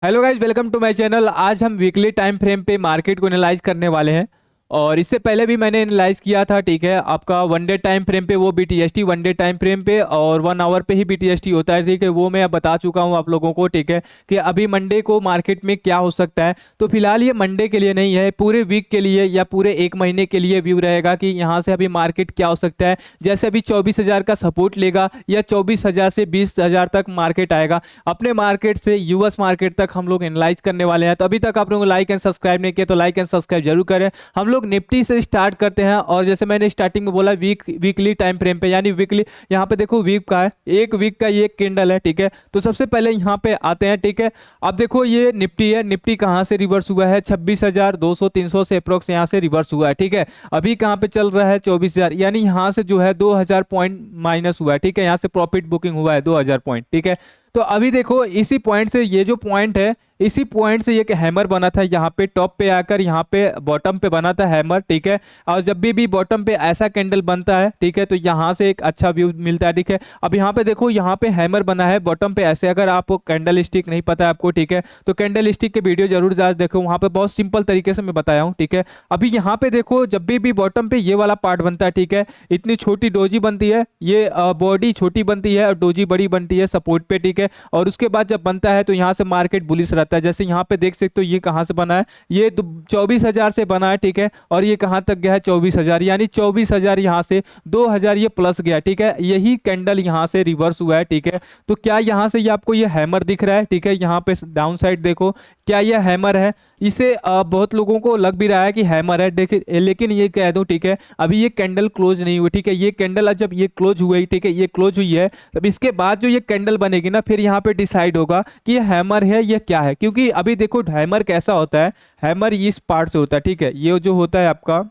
Hello guys, welcome to my channel. आज हम weekly time frame पे मार्केट को एनालाइज करने वाले हैं। और इससे पहले भी मैंने एनालाइज किया था, ठीक है। आपका वन डे टाइम फ्रेम पे वो BTST one day time frame पे और 1 आवर पे ही बीटीएसटी होता है, ठीक है। वो मैं अब बता चुका हूँ आप लोगों को, ठीक है, कि अभी मंडे को मार्केट में क्या हो सकता है। तो फिलहाल ये मंडे के लिए नहीं है, पूरे वीक के लिए या पूरे एक महीने के लिए व्यू रहेगा कि यहाँ से अभी मार्केट क्या हो सकता है। जैसे अभी 24,000 का सपोर्ट लेगा या 24,000 से 20,000 तक मार्केट आएगा। अपने मार्केट से यूएस मार्केट तक हम लोग एनालाइज करने वाले हैं। तो अभी तक आप लोगों को लाइक एंड सब्सक्राइब नहीं किया तो लाइक एंड सब्सक्राइब जरूर करें। हम लोग निफ्टी से स्टार्ट करते हैं और जैसे मैंने स्टार्टिंग में बोला वीकली टाइम फ्रेम पे, यानी वीकली यहाँ पे देखो वीक का है, एक वीक का ये कैंडल है, ठीक है। तो सबसे पहले यहाँ पे आते हैं, ठीक है। अब देखो ये निफ्टी है, निफ्टी कहाँ से रिवर्स हुआ है? 26,200-300 से अप्रोक्स यहाँ से रिवर्स हुआ है, ठीक है। अभी कहाँ पे चल रहा है? 24,000, यानी यहाँ से जो है 2,000 पॉइंट माइनस हुआ है, ठीक है। यहाँ से प्रॉफिट बुकिंग हुआ है 2,000 पॉइंट, ठीक है। तो अभी देखो इसी पॉइंट से, ये जो पॉइंट है इसी पॉइंट से एक हैमर बना था, यहाँ पे टॉप पे आकर यहाँ पे बॉटम पे बना था हैमर, ठीक है। और जब भी बॉटम पे ऐसा कैंडल बनता है, ठीक है, तो यहाँ से एक अच्छा व्यू मिलता है, ठीक है। अब यहाँ पे देखो यहाँ पे हैमर बना है बॉटम पे ऐसे। अगर आपको कैंडल स्टिक नहीं पता है आपको, ठीक है, तो कैंडल स्टिक के वीडियो जरूर जा देखो, वहाँ पे बहुत सिंपल तरीके से मैं बताया हूँ, ठीक है। अभी यहाँ पे देखो जब भी बॉटम पे ये वाला पार्ट बनता है, ठीक है, इतनी छोटी डोजी बनती है, ये बॉडी छोटी बनती है और डोजी बड़ी बनती है सपोर्ट पे, ठीक है। और उसके बाद जब बनता है तो यहाँ से मार्केट बुलिश रहता है। जैसे यहाँ पे देख सकते हो ये कहाँ से बना है, ये 24,000 से बना है, ठीक है। और ये कहाँ तक गया है? 24,000, यानी 24,000 यहाँ से 2,000 ये प्लस गया, ठीक है। यही कैंडल यहाँ से रिवर्स हुआ है, ठीक है। तो क्या यहाँ से ये आपको ये हैमर दिख रहा है? ठीक है, यहाँ पे डाउन साइड देखो, क्या ये हैमर है? इसे बहुत लोगों को लग भी रहा है कि हैमर है, देखिए, लेकिन ये कह दूं, ठीक है, अभी ये कैंडल क्लोज नहीं हुई, ठीक है। ये कैंडल जब ये क्लोज हुई, ठीक है, ये क्लोज हुई है, तब इसके बाद जो ये कैंडल बनेगी ना, फिर यहाँ पे डिसाइड होगा कि ये हैमर है ये क्या है। क्योंकि अभी देखो हैमर कैसा होता है, हैमर इस पार्ट से होता है, ठीक है। ये जो होता है आपका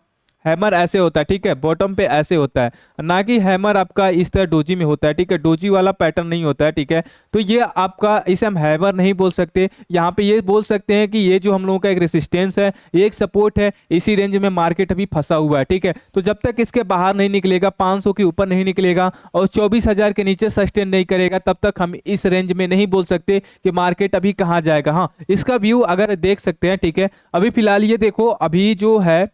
हैमर ऐसे होता है, ठीक है, बॉटम पे ऐसे होता है, ना कि हैमर आपका इस तरह डोजी में होता है, ठीक है। डोजी वाला पैटर्न नहीं होता है, ठीक है। तो ये आपका, इसे हम हैमर नहीं बोल सकते, यहाँ पे ये बोल सकते हैं कि ये जो हम लोगों का एक रेसिस्टेंस है, ये एक सपोर्ट है, इसी रेंज में मार्केट अभी फंसा हुआ है, ठीक है। तो जब तक इसके बाहर नहीं निकलेगा, 500 के ऊपर नहीं निकलेगा और 24,000 के नीचे सस्टेन नहीं करेगा, तब तक हम इस रेंज में नहीं बोल सकते कि मार्केट अभी कहाँ जाएगा। हाँ, इसका व्यू अगर देख सकते हैं, ठीक है। अभी फिलहाल ये देखो, अभी जो है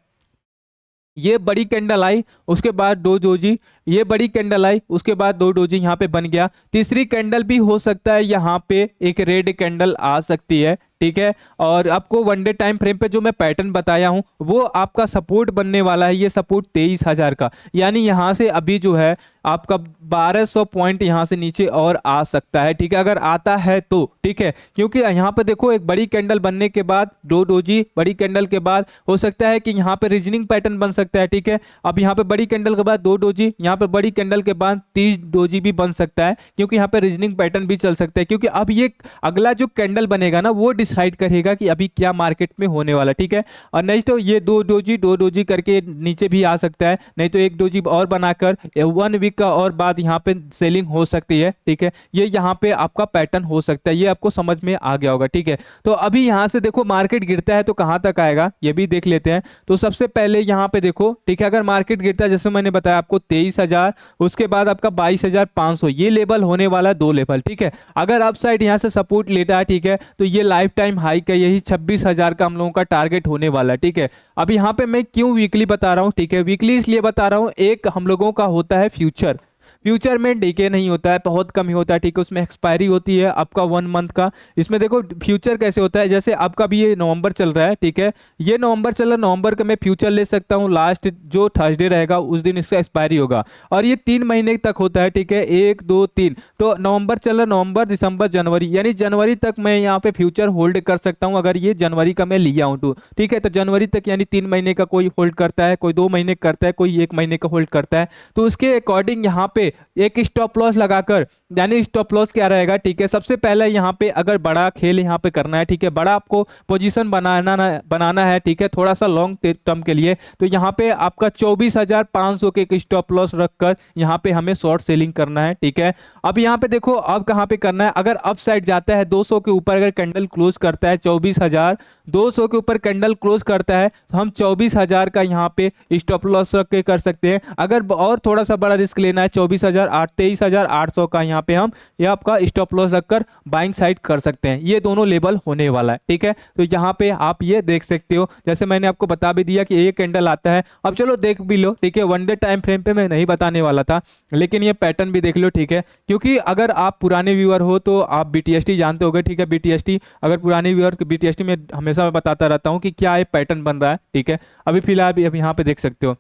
ये बड़ी कैंडल आई, उसके बाद दो डोजी, ये बड़ी कैंडल आई, उसके बाद दो डोजी यहाँ पे बन गया। तीसरी कैंडल भी हो सकता है, यहाँ पे एक रेड कैंडल आ सकती है, ठीक है। और आपको वन डे टाइम फ्रेम पे जो मैं पैटर्न बताया हूँ वो आपका सपोर्ट बनने वाला है। ये सपोर्ट 23,000 का, यानी यहाँ से अभी जो है आपका 1,200 पॉइंट यहाँ से नीचे और आ सकता है, ठीक है, अगर आता है तो, ठीक है। क्योंकि यहाँ पे देखो एक बड़ी कैंडल बनने के बाद दो डोजी, बड़ी कैंडल के बाद हो सकता है कि यहाँ पे रीजनिंग पैटर्न बन सकता है, ठीक है। अब यहाँ पे बड़ी कैंडल के बाद दो डोजी, यहाँ पे बड़ी कैंडल के बाद 30 डोजी भी बन सकता है, क्योंकि यहाँ पे रीजनिंग पैटर्न भी चल सकता है। क्योंकि अब ये अगला जो कैंडल बनेगा ना, वो डिसाइड करेगा कि अभी क्या मार्केट में होने वाला, ठीक है। और नहीं तो ये दो डोजी करके नीचे भी आ सकता है, नहीं तो एक डोजी और बनाकर 1 वीक का और बाद यहाँ पे सेलिंग हो सकती है, ठीक है। ये यहाँ पे आपका पैटर्न हो सकता है, ये आपको समझ में आ गया होगा, ठीक है। तो अभी यहाँ से देखो मार्केट गिरता है तो कहाँ तक आएगा ये भी देख लेते हैं। तो सबसे पहले यहाँ पे देखो, ठीक है, अगर मार्केट गिरता है जैसे मैंने बताया आपको 23,000, उसके बाद आपका 22,500, ये लेवल होने वाला है, दो लेवल, ठीक है। अगर अप साइड यहाँ से सपोर्ट लेता है, ठीक है, तो ये लाइफ टाइम हाई का यही 26,000 का हम लोगों का टारगेट होने वाला है, ठीक है। अब यहाँ पे मैं क्यों वीकली बता रहा हूँ, ठीक है, वीकली इसलिए बता रहा हूँ, एक हम लोगों का होता है फ्यूचर, फ्यूचर में डीके नहीं होता है, बहुत कम ही होता है, ठीक है। उसमें एक्सपायरी होती है आपका 1 मंथ का। इसमें देखो फ्यूचर कैसे होता है, जैसे आपका भी ये नवंबर चल रहा है, ठीक है, ये नवंबर चल रहा है, नवंबर का मैं फ्यूचर ले सकता हूँ, लास्ट जो थर्सडे रहेगा उस दिन इसका एक्सपायरी होगा। और ये 3 महीने तक होता है, ठीक है, 1 2 3। तो नवंबर चल रहा है, नवंबर दिसंबर जनवरी, यानी जनवरी तक मैं यहाँ पे फ्यूचर होल्ड कर सकता हूँ, अगर ये जनवरी का मैं लिया हूँ तो, ठीक है। तो जनवरी तक यानी 3 महीने का कोई होल्ड करता है, कोई 2 महीने करता है, कोई 1 महीने का होल्ड करता है। तो उसके अकॉर्डिंग यहाँ पे एक स्टॉप लॉस लगाकर, यानी स्टॉप लॉस क्या रहेगा, ठीक है, सबसे पहले यहाँ पे अगर बड़ा खेल यहाँ पे करना है, ठीक है, बड़ा आपको पोजीशन बनाना है, ठीक है, थोड़ा सा लॉन्ग टर्म के लिए, तो यहाँ पे आपका 24,500 के एक स्टॉप लॉस रखकर यहाँ पे हमें शॉर्ट सेलिंग करना है, ठीक है। अब यहाँ पे देखो अब कहाँ पे करना है, अगर अप साइड जाता है 200 के ऊपर, अगर कैंडल क्लोज करता है 24,200 के ऊपर कैंडल क्लोज करता है, तो हम 24,000 का यहाँ पे स्टॉप लॉस रख के कर सकते हैं। अगर और थोड़ा सा बड़ा रिस्क लेना है, 24,000 23,800 का यहाँ पे हम ये आपका स्टॉप लॉस रखकर बाइंग साइड कर सकते हैं। ये दोनों लेवल होने वाला है, ठीक है। तो यहाँ पे आप ये देख सकते हो, जैसे मैंने आपको बता भी दिया कि ये कैंडल आता है। अब चलो देख भी लो, ठीक है। वन डे टाइम फ्रेम पे मैं नहीं बताने वाला था, लेकिन ये पैटर्न भी देख लो, ठीक है। क्योंकि अगर आप पुराने व्यूअर हो तो आप BTST जानते होगे, ठीक है। BTST अगर पुराने व्यूअर, BTST में हमेशा मैं बताता रहता हूँ कि क्या ये पैटर्न बन रहा है, ठीक है। अभी फिलहाल अब यहाँ पे देख सकते हो।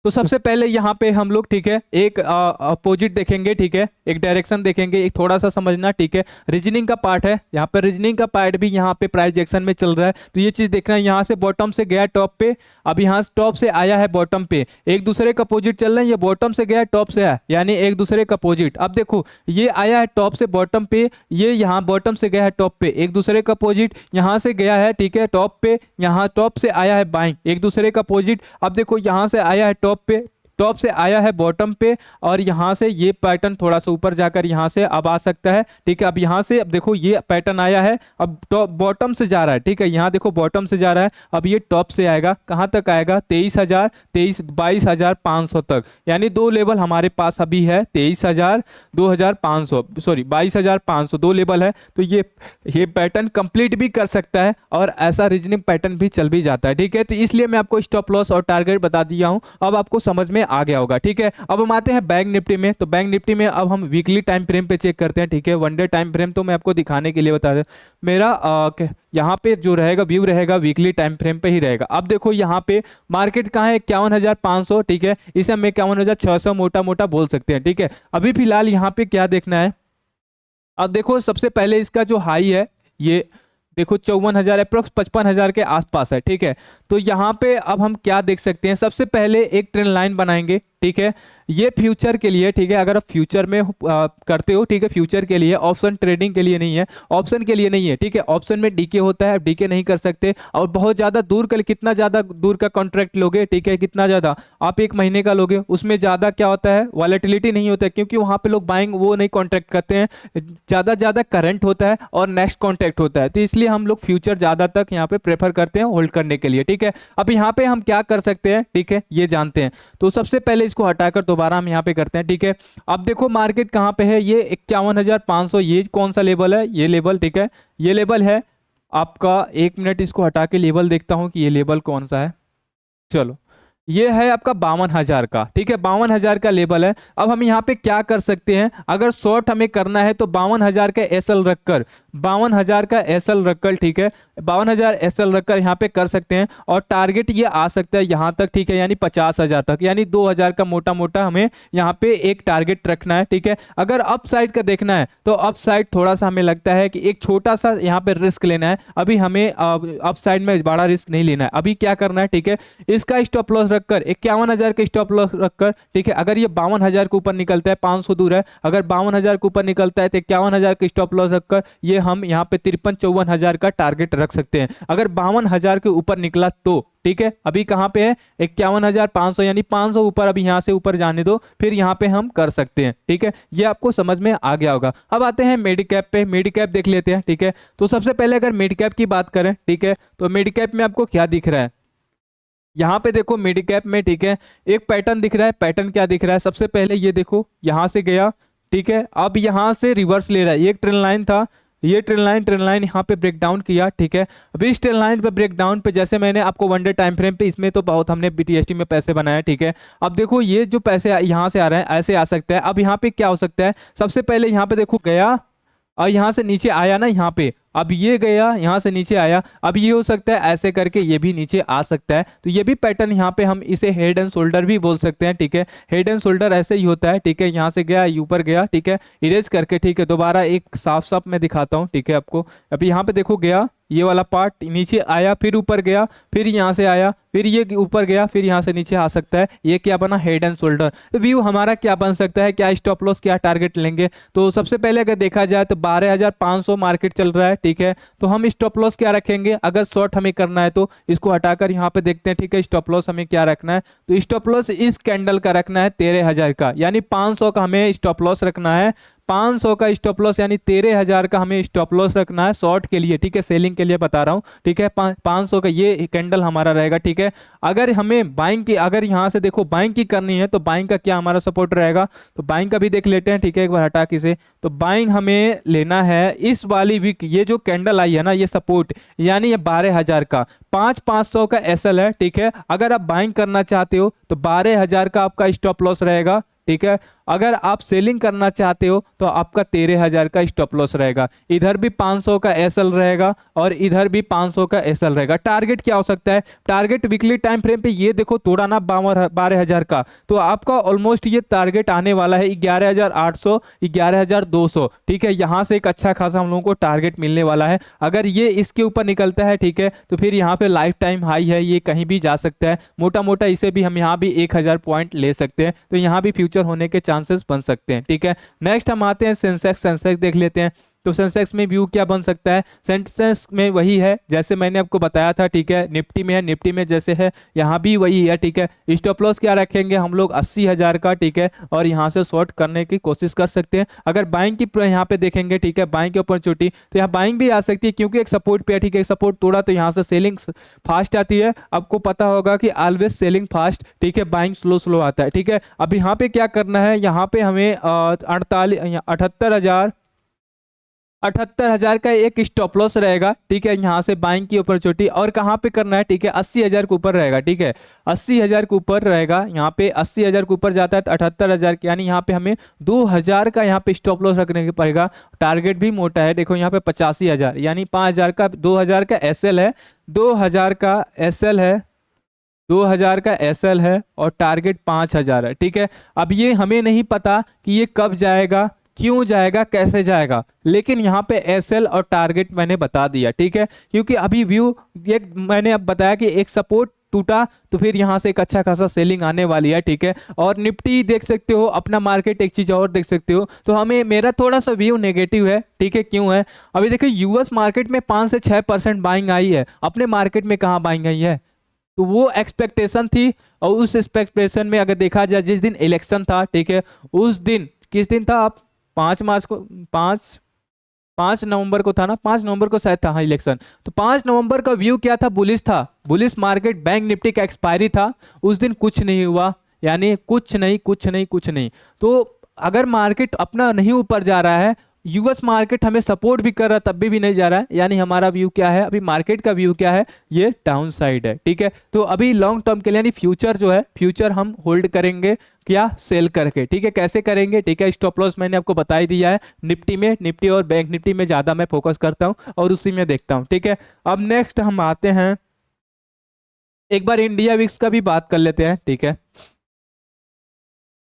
तो सबसे पहले यहाँ पे हम लोग, ठीक है, एक अपोजिट देखेंगे, ठीक है, एक डायरेक्शन देखेंगे, एक थोड़ा सा समझना, ठीक है। रीजनिंग का पार्ट है यहाँ पे, रीजनिंग का पार्ट भी यहाँ पे प्राइस एक्शन में चल रहा है। तो ये चीज देखना है, यहाँ से बॉटम से गया टॉप पे, अब यहाँ से टॉप से आया है बॉटम पे, एक दूसरे का अपोजिट चल रहे हैं। ये बॉटम से गया टॉप से है, यानी एक दूसरे का अपोजिट। अब देखो ये आया है टॉप से बॉटम पे, ये यहाँ बॉटम से गया है टॉप पे, एक दूसरे का अपोजिट। यहाँ से गया है, ठीक है, टॉप पे, यहाँ टॉप से आया है बाइंग, एक दूसरे का अपोजिट। अब देखो यहाँ से आया है टॉप पे, टॉप से आया है बॉटम पे, और यहाँ से ये पैटर्न थोड़ा सा ऊपर जाकर यहाँ से अब आ सकता है, ठीक है। अब यहाँ से अब देखो ये पैटर्न आया है, अब टॉप बॉटम से जा रहा है, ठीक है। यहाँ देखो बॉटम से जा रहा है, अब ये टॉप से आएगा, कहाँ तक आएगा, 22,500 तक। यानी दो लेवल हमारे पास अभी है, 23,000, 2,500, सॉरी 22,500, दो लेवल है। तो ये पैटर्न कंप्लीट भी कर सकता है और ऐसा रीजनिंग पैटर्न भी चल भी जाता है, ठीक है। तो इसलिए मैं आपको स्टॉप लॉस और टारगेट बता दिया हूँ, अब आपको समझ में आ गया होगा, ठीक है। अब हम आते हैं बैंक निफ्टी में। तो बैंक निफ्टी में अब हम वीकली टाइम फ्रेम पे चेक करते हैं, ठीक है। वन डे टाइम फ्रेम तो मैं आपको दिखाने के लिए बता रहा हूं, मेरा यहाँ पे जो रहेगा व्यू रहेगा वीकली टाइम फ्रेम पे ही रहेगा। अब देखो यहाँ पे मार्केट कहाँ है, 51,500, ठीक है। इसे हम 51,600 मोटा मोटा बोल सकते हैं, ठीक है। अभी फिलहाल यहाँ पे क्या देखना है, अब देखो सबसे पहले इसका जो हाई है ये देखो 54,000 अप्रोक्स 55,000 के आसपास है, ठीक है। तो यहाँ पे अब हम क्या देख सकते हैं, सबसे पहले एक ट्रेंड लाइन बनाएंगे, ठीक है। ये फ्यूचर के लिए, ठीक है, अगर आप फ्यूचर में करते हो, ठीक है, फ्यूचर के लिए, ऑप्शन ट्रेडिंग के लिए नहीं है, ऑप्शन के लिए नहीं है, ठीक है। ऑप्शन में डीके होता है, आप डीके नहीं कर सकते, और बहुत ज्यादा दूर का, कितना ज्यादा दूर का कॉन्ट्रैक्ट लोगे, ठीक है, कितना ज्यादा आप 1 महीने का लोगे, उसमें ज्यादा क्या होता है, वॉलेटिलिटी नहीं होता है, क्योंकि वहां पे लोग बाइंग वो नहीं कॉन्ट्रैक्ट करते हैं, ज्यादा करंट होता है और नेक्स्ट कॉन्ट्रैक्ट होता है। तो इसलिए हम लोग फ्यूचर ज्यादा तक यहाँ पे प्रेफर करते हैं होल्ड करने के लिए, ठीक है। अब यहाँ पे हम क्या कर सकते हैं, ठीक है, ये जानते हैं। तो सबसे पहले इसको हटाकर दोबारा हम यहाँ पे करते हैं, ठीक है। अब देखो मार्केट कहाँ पे है, ये 51,500, ये कौन सा लेवल है, ये लेवल, ठीक है, ये लेवल है आपका। 1 मिनट इसको हटा के लेवल देखता हूँ कि ये लेवल कौन सा है। चलो ये है आपका 52,000 का, ठीक है, 52,000 का लेवल है। अब हम यहाँ पे क्या कर सकते हैं, अगर शॉर्ट हमें करना है तो 52,000 का एसएल रखकर, 52,000 का एसएल रखकर, ठीक है, 52,000 एसएल रखकर यहाँ पे कर सकते हैं। और टारगेट ये आ सकता है यहाँ तक, ठीक है, यानी 50,000 तक, यानी 2,000 का मोटा मोटा हमें यहाँ पे एक टारगेट रखना है, ठीक है। अगर अप साइड का देखना है तो अप साइड थोड़ा सा हमें लगता है कि एक छोटा सा यहाँ पे रिस्क लेना है। अभी हमें अप साइड में बड़ा रिस्क नहीं लेना है। अभी क्या करना है, ठीक है, इसका स्टॉप लॉस रखकर 51,000 का स्टॉप लॉस रखकर, ठीक है, अगर ये 52,000 के ऊपर निकलता है, 500 दूर है, अगर 52,000 के ऊपर निकलता है तो 51,000 का स्टॉप लॉस रखकर ये हम यहाँ पे 53-54,000 का टारगेट रख सकते हैं। अगर 52,000 के ऊपर निकला तो, ठीक है, अभी कहां पे है, 51,500, यानी 500 ऊपर, अभी यहां से ऊपर जाने दो, फिर यहां पे हम कर सकते हैं, ठीक है। ये आपको समझ में आ गया होगा। अब आते हैं मिड कैप पे, मिड कैप देख लेते हैं, ठीक है। तो सबसे पहले अगर मिड कैप की बात करें, ठीक है, तो मिड कैप में आपको क्या दिख रहा है, यहाँ पे देखो मिड कैप में, ठीक है, एक पैटर्न दिख रहा है। पैटर्न क्या दिख रहा है, सबसे पहले ये देखो यहां से गया, ठीक है, अब यहां से रिवर्स ले रहा है। ये एक ट्रेंड लाइन था, ये ट्रेंड लाइन यहाँ पे ब्रेक डाउन किया, ठीक है। अभी इस ट्रेंड लाइन पे ब्रेक डाउन पे, जैसे मैंने आपको वन डे टाइम फ्रेम पे, इसमें तो बहुत हमने BTST में पैसे बनाए, ठीक है। अब देखो ये जो पैसे यहाँ से आ रहे हैं, ऐसे आ सकता है। अब यहाँ पे क्या हो सकता है, सबसे पहले यहाँ पे देखो गया और यहाँ से नीचे आया ना, यहाँ पे, अब ये गया यहाँ से नीचे आया, अब ये हो सकता है ऐसे करके ये भी नीचे आ सकता है। तो ये भी पैटर्न यहाँ पे हम इसे हेड एंड शोल्डर भी बोल सकते हैं, ठीक है। हेड एंड शोल्डर ऐसे ही होता है, ठीक है, यहाँ से गया ऊपर गया, ठीक है, इरेज करके, ठीक है, दोबारा एक साफ मैं दिखाता हूँ, ठीक है आपको। अभी यहाँ पे देखो गया, ये वाला पार्ट नीचे आया, फिर ऊपर गया, फिर यहाँ से आया, फिर ये ऊपर गया, फिर यहाँ से नीचे आ सकता है। ये क्या बना, हेड एंड शोल्डर। तो व्यू हमारा क्या बन सकता है, क्या स्टॉप लॉस, क्या टारगेट लेंगे। तो सबसे पहले अगर देखा जाए तो 12,500 मार्केट चल रहा है, ठीक है। तो हम स्टॉप लॉस क्या रखेंगे, अगर शॉर्ट हमें करना है तो इसको हटाकर यहाँ पे देखते हैं, ठीक है, स्टॉप लॉस हमें क्या रखना है। तो स्टॉप लॉस इस कैंडल का रखना है 13,000 का, यानी 500 का हमें स्टॉप लॉस रखना है, 500 का स्टॉप लॉस यानी 13,000 का हमें स्टॉप लॉस रखना है शॉर्ट के लिए, ठीक है, सेलिंग के लिए बता रहा हूँ, ठीक है। 500 का ये कैंडल हमारा रहेगा, ठीक है। अगर हमें बाइंग की, अगर यहाँ से देखो बाइंग की करनी है तो बाइंग का क्या हमारा सपोर्ट रहेगा, तो बाइंग का भी देख लेते हैं, ठीक है, एक बार हटा के से। तो बाइंग हमें लेना है इस वाली वीक, ये जो कैंडल आई है ना, ये सपोर्ट यानी ये 12,000 का 500 का एसएल है, ठीक है। अगर आप बाइंग करना चाहते हो तो 12,000 का आपका स्टॉप लॉस रहेगा, ठीक है। अगर आप सेलिंग करना चाहते हो तो आपका 13,000 का स्टॉप लॉस रहेगा। इधर भी 500 का एसएल रहेगा और इधर भी 500 का एसएल रहेगा। टारगेट क्या हो सकता है, टारगेट वीकली टाइम फ्रेम पे ये देखो तोड़ा ना 12,000 का, तो आपका ऑलमोस्ट ये टारगेट आने वाला है 11,800 11,200, ठीक है। यहाँ से एक अच्छा खासा हम लोगों को टारगेट मिलने वाला है। अगर ये इसके ऊपर निकलता है, ठीक है, तो फिर यहाँ पे लाइफ टाइम हाई है, ये कहीं भी जा सकता है। मोटा मोटा इसे भी हम यहाँ भी 1,000 पॉइंट ले सकते हैं, तो यहाँ भी फ्यूचर होने के चांसेस बन सकते हैं, ठीक है। नेक्स्ट हम आते हैं सेंसेक्स। सेंसेक्स देख लेते हैं, तो सेंसेक्स में व्यू क्या बन सकता है, सेंसेक्स में वही है जैसे मैंने आपको बताया था, ठीक है। निफ्टी में है, निफ्टी में जैसे है यहाँ भी वही है, ठीक है। स्टॉप लॉस क्या रखेंगे हम लोग 80,000 का, ठीक है, और यहाँ से शॉर्ट करने की कोशिश कर सकते हैं। अगर बाइंग की यहाँ पे देखेंगे, ठीक है, बाइंग की अपॉर्चुनिटी, तो यहाँ बाइंग भी आ सकती है क्योंकि एक सपोर्ट पे है, ठीक है। सपोर्ट तोड़ा तो यहाँ से सेलिंग फास्ट आती है, आपको पता होगा कि ऑलवेज सेलिंग फास्ट, ठीक है, बाइंग स्लो स्लो आता है, ठीक है। अब यहाँ पे क्या करना है, यहाँ पे हमें 78,000 का एक स्टॉप लॉस रहेगा, ठीक है, यहाँ से बाइंग की अपॉर्चुनिटी। और कहाँ पे करना है, ठीक है, 80,000 के ऊपर रहेगा, ठीक है, 80,000 के ऊपर रहेगा। यहाँ पे 80,000 के ऊपर जाता है तो 78,000 यानी यहाँ पे हमें 2,000 का यहाँ पे स्टॉप लॉस रखने के पड़ेगा। टारगेट भी मोटा है, देखो यहाँ पे 85,000 यानी 5,000 का, 2,000 का एसएल है, 2,000 का एसएल है, 2,000 का एसएल है और टारगेट 5,000 है, ठीक है। अब ये हमें नहीं पता कि ये कब जाएगा, क्यों जाएगा, कैसे जाएगा, लेकिन यहाँ पे एसएल और टारगेट मैंने बता दिया, ठीक है। क्योंकि अभी व्यू ये मैंने अब बताया कि एक सपोर्ट टूटा तो फिर यहाँ से एक अच्छा खासा सेलिंग आने वाली है, ठीक है। और निफ्टी देख सकते हो, अपना मार्केट एक चीज और देख सकते हो, तो हमें मेरा थोड़ा सा व्यू नेगेटिव है, ठीक है। क्यों है, अभी देखिए यूएस मार्केट में 5 से 6% बाइंग आई है, अपने मार्केट में कहाँ बाइंग आई है, तो वो एक्सपेक्टेशन थी। और उस एक्सपेक्टेशन में अगर देखा जाए जिस दिन इलेक्शन था, ठीक है, उस दिन किस दिन था, आप 5 मार्च को, 5 नवंबर को था ना, 5 नवंबर को शायद था, हाँ, इलेक्शन। तो 5 नवंबर का व्यू क्या था, बुलिश था, बुलिश मार्केट। बैंक निफ्टी का एक्सपायरी था उस दिन, कुछ नहीं हुआ, यानी कुछ नहीं कुछ नहीं कुछ नहीं। तो अगर मार्केट अपना नहीं ऊपर जा रहा है, यूएस मार्केट हमें सपोर्ट भी कर रहा है तब भी नहीं जा रहा है, यानी हमारा व्यू क्या है, अभी मार्केट का व्यू क्या है, ये डाउन साइड है, ठीक है। तो अभी लॉन्ग टर्म के लिए यानी फ्यूचर जो है, फ्यूचर हम होल्ड करेंगे क्या, सेल करके, ठीक है। कैसे करेंगे, ठीक है, स्टॉप लॉस मैंने आपको बता ही दिया है। निफ्टी में, निफ्टी और बैंक निफ्टी में ज्यादा मैं फोकस करता हूं और उसी में देखता हूं, ठीक है। अब नेक्स्ट हम आते हैं, एक बार इंडिया विक्स का भी बात कर लेते हैं, ठीक है,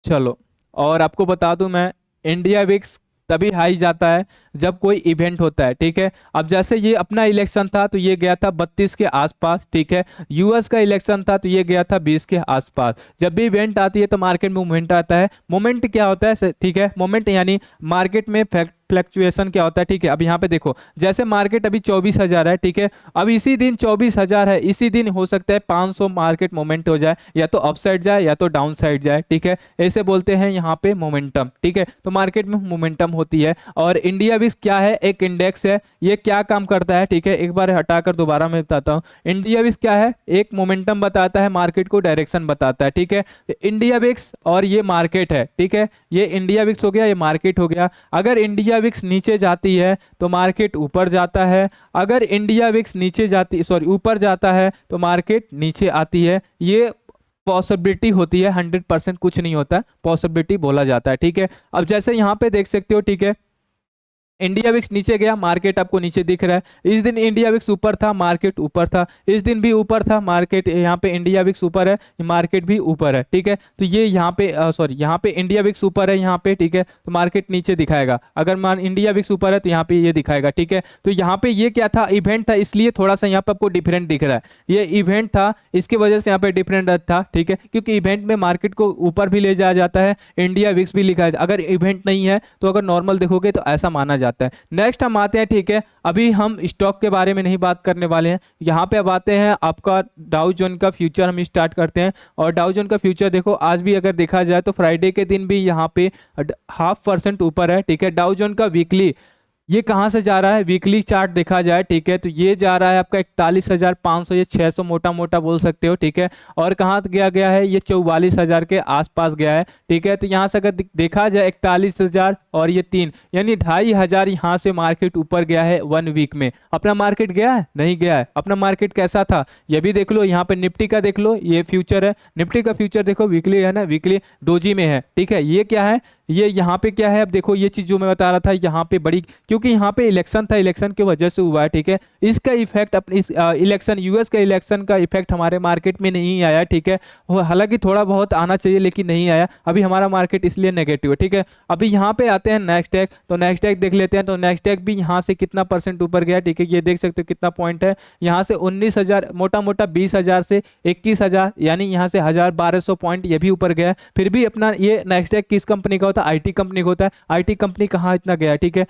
चलो। और आपको बता दूं मैं, इंडिया विक्स तभी हाई जाता है जब कोई इवेंट होता है, ठीक है। अब जैसे ये अपना इलेक्शन था तो ये गया था 32 के आसपास, ठीक है। यूएस का इलेक्शन था तो ये गया था 20 के आसपास। जब भी इवेंट आती है तो मार्केट में मूवमेंट आता है। मोमेंट क्या होता है, ठीक है, मोमेंट यानी मार्केट में फ्लक्चुएशन क्या होता है, ठीक है। अब यहाँ पे देखो, जैसे मार्केट अभी 24,000 है, ठीक है, अब इसी दिन 24,000 है, इसी दिन हो सकता है 500 मार्केट मोमेंट हो जाए, या तो अपसाइड जाए या तो डाउन साइड जाए, ठीक है। ऐसे बोलते हैं यहाँ पे मोमेंटम, ठीक है। तो मार्केट में मोमेंटम होती है। और इंडिया विक्स क्या है, एक इंडेक्स है, ये क्या काम करता है, ठीक है, एक बार हटाकर दोबारा मैं बताता हूँ। इंडिया विक्स क्या है, एक मोमेंटम बताता है, मार्केट को डायरेक्शन बताता है, ठीक है। इंडिया विक्स और ये मार्केट है, ठीक है, ये इंडिया विक्स हो गया, ये मार्केट हो गया। अगर इंडिया विक्स नीचे जाती है तो मार्केट ऊपर जाता है, अगर इंडिया विक्स नीचे जाती, सॉरी, ऊपर जाता है तो मार्केट नीचे आती है। ये पॉसिबिलिटी होती है, 100% कुछ नहीं होता, पॉसिबिलिटी बोला जाता है, ठीक है। अब जैसे यहाँ पे देख सकते हो, ठीक है, इंडिया विक्स नीचे गया, मार्केट आपको नीचे दिख रहा है। इस दिन इंडिया विक्स ऊपर था, मार्केट ऊपर था, इस दिन भी ऊपर था, मार्केट, यहाँ पे इंडिया विक्स ऊपर है, मार्केट भी ऊपर है, ठीक है। तो ये यहाँ पे सॉरी, यहाँ पे इंडिया विक्स ऊपर है, यहाँ पे, ठीक है, तो मार्केट नीचे दिखाएगा। अगर मान इंडिया विक्स ऊपर है तो यहाँ पे ये दिखाएगा, ठीक है। तो यहाँ पे ये क्या था, इवेंट था, इसलिए थोड़ा सा यहाँ पे आपको डिफरेंट दिख रहा है। ये इवेंट था, इसकी वजह से यहाँ पे डिफरेंट था, ठीक है, क्योंकि इवेंट में मार्केट को ऊपर भी ले जाया जाता है, इंडिया विक्स भी लिखा है। अगर इवेंट नहीं है तो अगर नॉर्मल देखोगे तो ऐसा माना जाता है, जाता है। नेक्स्ट हम आते हैं, ठीक है, अभी हम स्टॉक के बारे में नहीं बात करने वाले हैं। यहाँ पे अब आते हैं आपका डाउ जोन का फ्यूचर हम स्टार्ट करते हैं। और डाउ जोन का फ्यूचर देखो आज भी अगर देखा जाए तो फ्राइडे के दिन भी यहाँ पे 0.5% ऊपर है, ठीक है। डाउ जोन का वीकली ये कहाँ से जा रहा है, वीकली चार्ट देखा जाए, ठीक है, तो ये जा रहा है आपका 41,500 या 600 मोटा मोटा बोल सकते हो, ठीक है। और कहाँ गया गया है, ये 44,000 के आसपास गया है, ठीक है। तो यहाँ से अगर देखा जाए 41,000 और ये 3 यानी 2,500 यहाँ से मार्केट ऊपर गया है 1 वीक में। अपना मार्केट गया है, नहीं गया है। अपना मार्केट कैसा था ये भी देख लो, यहाँ पे निफ्टी का देख लो, ये फ्यूचर है, निफ्टी का फ्यूचर देखो वीकली है ना, वीकली डोजी में है, ठीक है। ये क्या है, ये यहाँ पे क्या है, अब देखो ये चीज जो मैं बता रहा था यहाँ पे बड़ी, क्योंकि यहाँ पे इलेक्शन था, इलेक्शन की वजह से हुआ है, ठीक है। इसका इफेक्ट अपने इस इलेक्शन, यूएस का इलेक्शन का इफेक्ट हमारे मार्केट में नहीं आया, ठीक है। हालांकि थोड़ा बहुत आना चाहिए लेकिन नहीं आया, अभी हमारा मार्केट इसलिए नेगेटिव है, ठीक है। अभी यहाँ पे आते हैं नेस्डैक, तो नेस्डैक देख लेते हैं। तो नेस्डैक भी यहाँ से कितना परसेंट ऊपर गया, ठीक है, ये देख सकते हो कितना पॉइंट है, यहाँ से 19,000 मोटा मोटा 20,000 से 21,000 यानी यहाँ से 1,1200 पॉइंट ये भी ऊपर गया है। फिर भी अपना ये नेस्डैक किस कंपनी का होता है, आईटी कंपनी का होता है। आईटी कंपनी कहाँ इतना गया, ठीक है,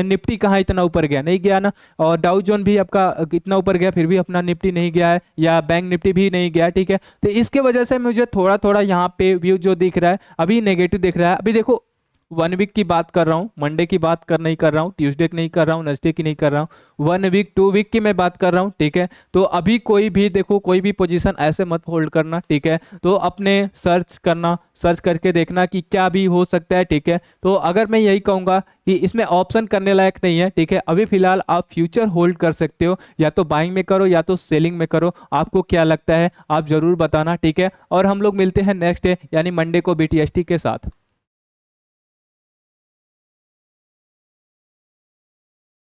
निफ्टी कहाँ इतना ऊपर गया, नहीं गया ना। और डाउ जोन भी आपका कितना ऊपर गया, फिर भी अपना निफ्टी नहीं गया है, या बैंक निफ्टी भी नहीं गया, ठीक है। तो इसके वजह से मुझे थोड़ा थोड़ा यहाँ पे व्यू जो दिख रहा है अभी नेगेटिव दिख रहा है। अभी देखो 1 वीक की बात कर रहा हूँ, मंडे की बात नहीं कर रहा हूँ, ट्यूसडे की नहीं कर रहा हूँ, नेक्स्ट डे की नहीं कर रहा हूँ, 1 वीक 2 वीक की मैं बात कर रहा हूँ, ठीक है। तो अभी कोई भी देखो, कोई भी पोजीशन ऐसे मत होल्ड करना, ठीक है। तो अपने सर्च करना, सर्च करके देखना कि क्या भी हो सकता है, ठीक है। तो अगर मैं यही कहूँगा कि इसमें ऑप्शन करने लायक नहीं है, ठीक है। अभी फिलहाल आप फ्यूचर होल्ड कर सकते हो, या तो बाइंग में करो या तो सेलिंग में करो, आपको क्या लगता है आप जरूर बताना, ठीक है। और हम लोग मिलते हैं नेक्स्ट डे यानी मंडे को BTST के साथ।